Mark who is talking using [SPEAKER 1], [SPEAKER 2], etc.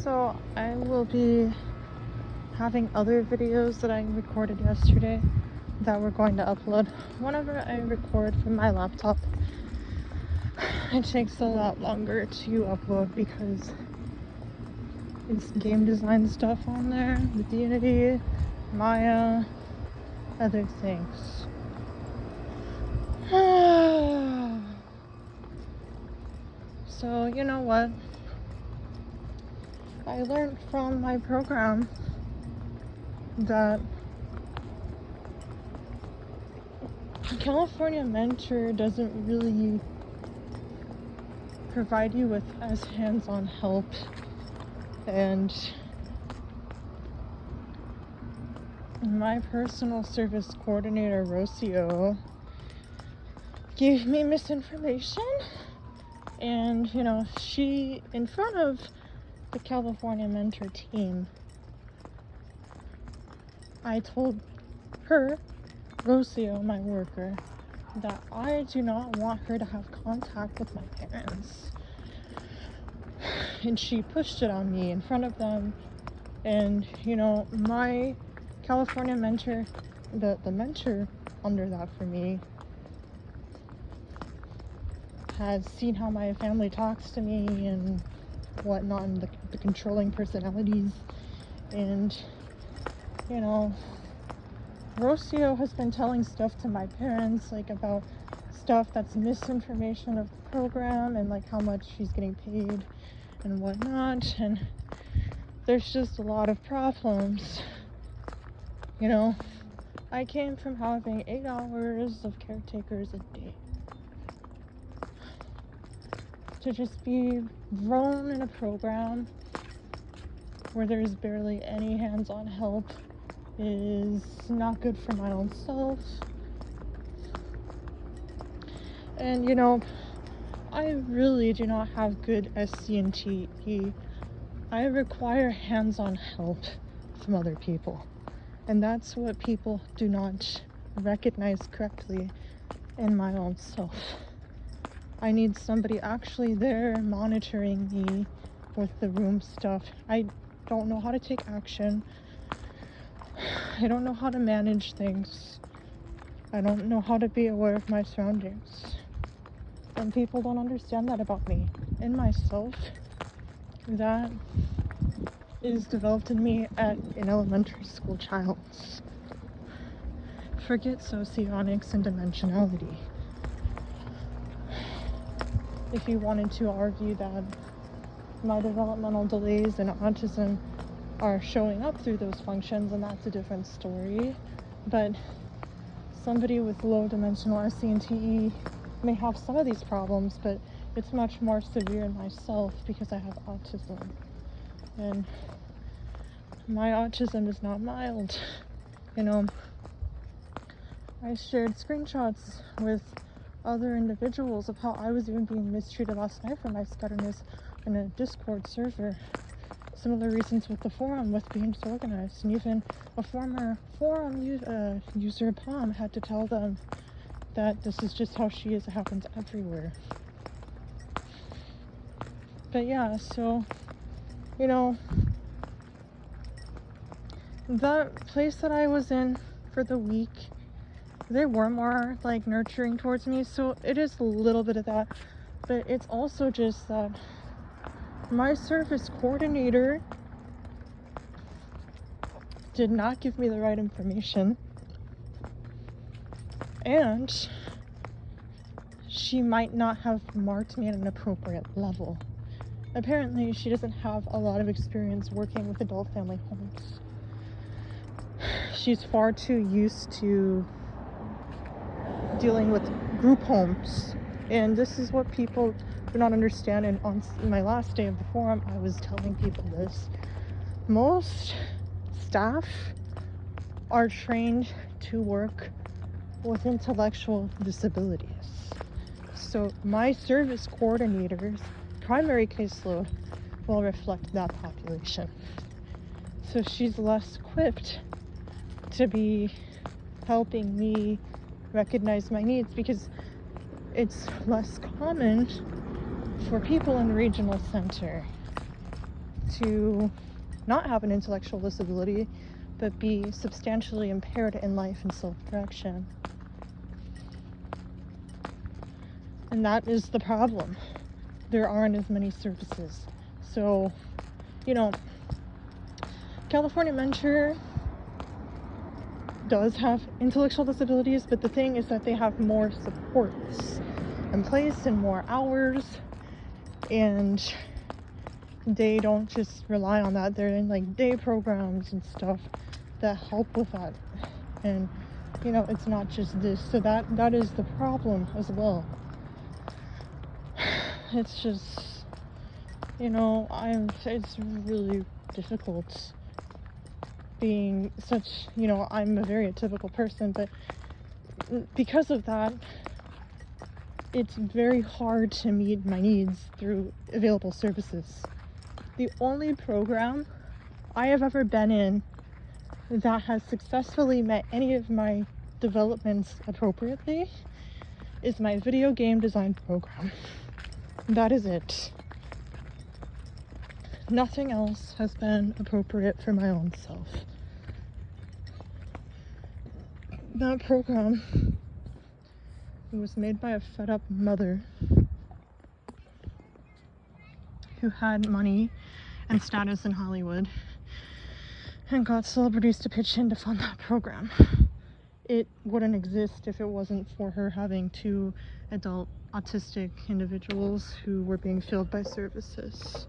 [SPEAKER 1] So I will be having other videos that I recorded yesterday that we're going to upload. Whenever I record from my laptop, it takes a lot longer to upload because it's game design stuff on there with Unity, Maya, other things. So you know what? I learned from my program that California Mentor doesn't really provide you with as hands-on help, and my personal service coordinator Rocio gave me misinformation, and she, in front of the California Mentor team, I told her, Rocio, my worker, that I do not want her to have contact with my parents. And she pushed it on me in front of them. And, my California Mentor, the mentor under that for me, has seen how my family talks to me and whatnot, and the controlling personalities. And, Rocio has been telling stuff to my parents, about stuff that's misinformation of the program and how much she's getting paid and whatnot, and there's just a lot of problems. I came from having 8 hours of caretakers a day to just be thrown in a program where there's barely any hands-on help is not good for my own self. And I really do not have good SCNTE. I require hands-on help from other people, and that's what people do not recognize correctly in my own self. I need somebody actually there monitoring me with the room stuff. I don't know how to take action. I don't know how to manage things. I don't know how to be aware of my surroundings. And people don't understand that about me and myself. That is developed in me at an elementary school child. Forget socionics and dimensionality. If you wanted to argue that my developmental delays and autism are showing up through those functions, and that's a different story. But somebody with low dimensional SCNTE may have some of these problems, but it's much more severe in myself because I have autism. And my autism is not mild. I shared screenshots with other individuals of how I was even being mistreated last night for my stubbornness in a Discord server. Similar reasons with the forum, with being disorganized, and even a former forum user, Palm, had to tell them that this is just how she is. It happens everywhere. But yeah, so that place that I was in for the week, they were more nurturing towards me, so it is a little bit of that. But it's also just that my service coordinator did not give me the right information, and she might not have marked me at an appropriate level. Apparently, she doesn't have a lot of experience working with adult family homes. She's far too used to dealing with group homes, and this is what people do not understand. And on my last day of the forum, I was telling people this. Most staff are trained to work with intellectual disabilities. So my service coordinator's primary caseload will reflect that population. So she's less equipped to be helping me recognize my needs, because it's less common for people in the regional center to not have an intellectual disability, but be substantially impaired in life and self-direction. And that is the problem. There aren't as many services. So, you know, California Mentor does have intellectual disabilities, but the thing is that they have more supports in place and more hours, and they don't just rely on that. They're in like day programs and stuff that help with that. And you know, it's not just this. So that is the problem as well. It's just, you know, it's really difficult being such, you know, I'm a very atypical person, but because of that, it's very hard to meet my needs through available services. The only program I have ever been in that has successfully met any of my developments appropriately is my video game design program. That is it. Nothing else has been appropriate for my own self. That program, it was made by a fed-up mother who had money and status in Hollywood and got celebrities to pitch in to fund that program. It wouldn't exist if it wasn't for her having 2 adult autistic individuals who were being filled by services.